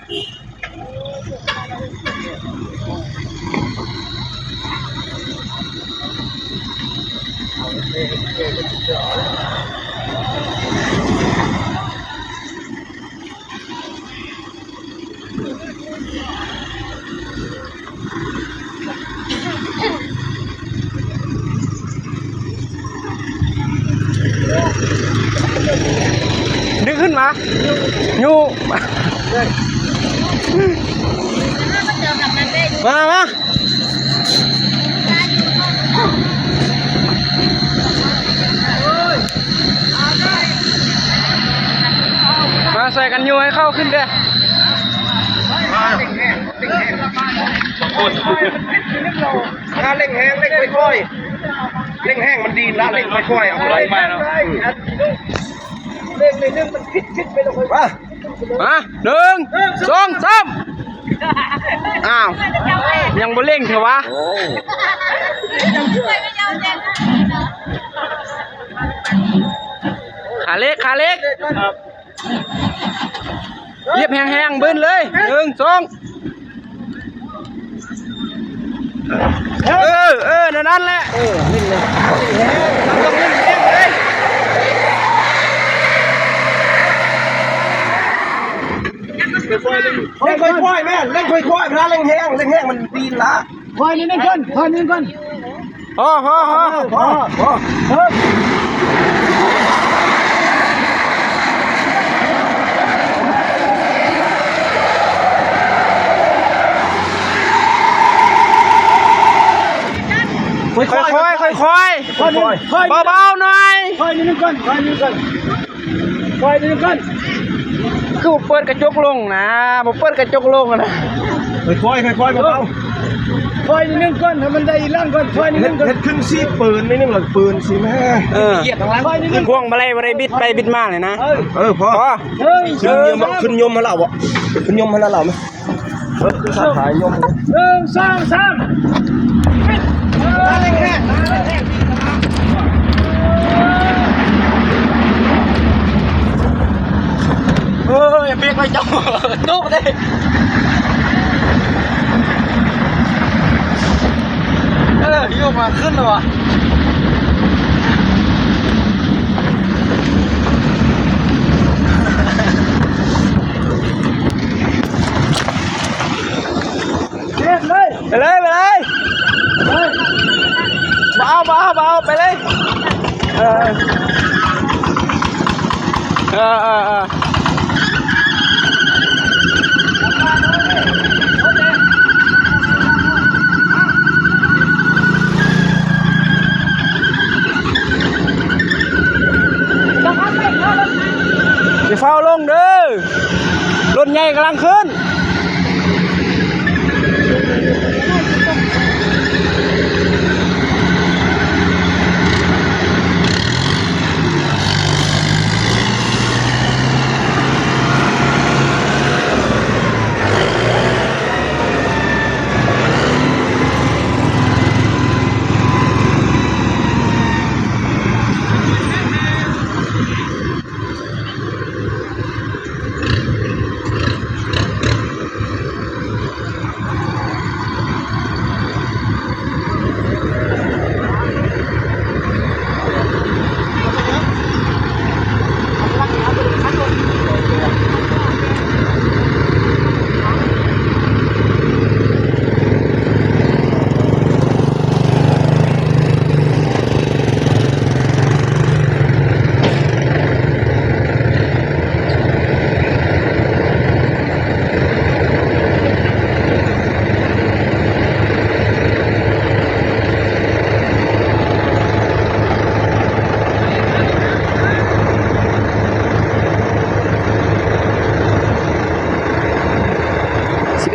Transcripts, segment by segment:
ดึงขึ้นมาอยู่มาใส่กันอยู่ให้เข้าขึ้นเด้อถ้าเล่งแห้งเล่งค่อยๆเล่งแห้งมันดีนะเล่งค่อยๆเอาอะไรมาเนาะเล่งในเรื่องมันพิษไปลงไปมา1 2 3อ้าวยังบ่เร่งเถอะวะขาเล็กเรียบแห้งๆบึ้นเลย1 2นั่นแหละนิ่งเลยต้องนิ่งเลยค่อยๆแม่เล่งค่อยๆพระเล่งแห้งมันดีละค่อยนิดนึงก่อนพอค่อยเบาๆหน่อยค่อยนิดนึงก่อนคือผมเปิดกระจกลงนะผมเปิดกระจกลงนะค่อยๆเบาๆค่อยนิดนึงก่อนทำมันได้อีล่างก่อนค่อยนิดนึงก่อนเฮ็ดขึ้นซีปืนนิดนึงหลังปืนสิแม่เกียดทางล่างขึ้นพวงมาลัยบิดไปบิดมาเลยนะพอขึ้นยมมาแล้วบ่ขึ้นยมมาแล้วไหมสาขายยม1 2 3อย่าเบียกไปจับตุ๊บเลยโยกมาขึ้นเลยวะไปเลยเบาไปเลยอย่าเฝ้าลงเด้อรถใหญ่กำลังขึ้น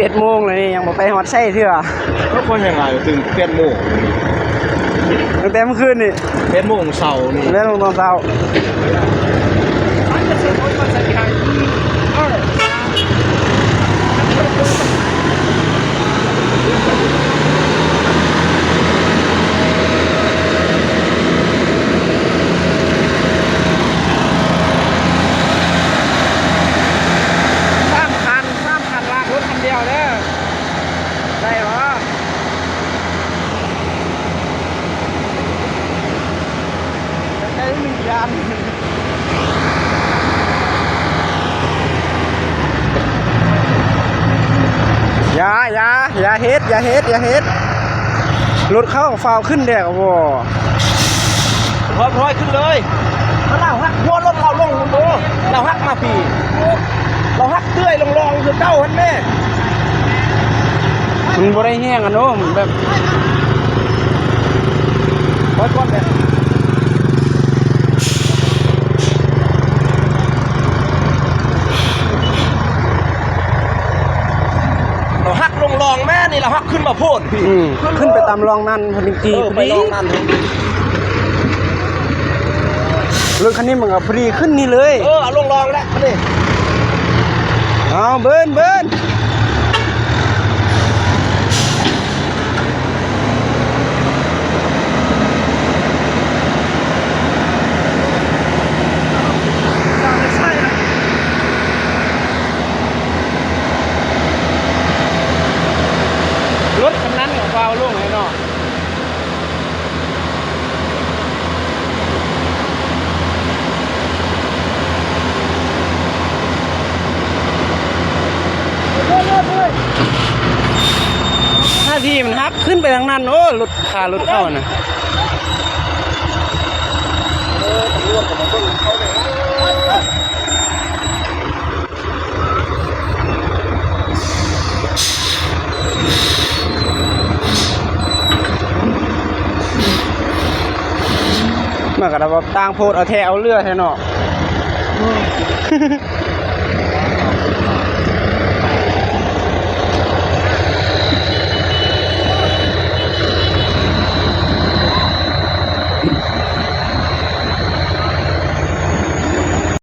11 โมงเลยยังบอกไปฮอดไส้เถอะก็ค่อยยังไงถึง8 โมงตั้งแต่เมื่อคืนนี่8 โมงเช้านี่8 โมงตอนเช้า3 คัน อย่าเฮ็ดรถเข้าฟาวขึ้นเด็กบ่ พลอยขึ้นเลยถ้าเราหักหัวรถเราลงคุณดูเราหักมาพี่เราหักเตื้อยลองคือเจ้าฮันแม่ มันบ่ได้แห้งอ่ะเนาะแบบ พลอยก้อนแบบเราหักลองแม่นี่เราหักขึ้นมาโพดพี่ ขึ้นไปตามรองนั่นพอดี ไปลองนั่น รถคันนี้มันก็พอดีขึ้นนี่เลย เอาลองแล้วนี่ เอาเบิ้นรถคันนั้นของฟาวลงไงเนาะถ้าที่มันฮักขึ้นไปทางนั้นโอ้รถขารถเข้านะมากระดับต่างโพดเอาแท้เอาเลือดแท้เนาะ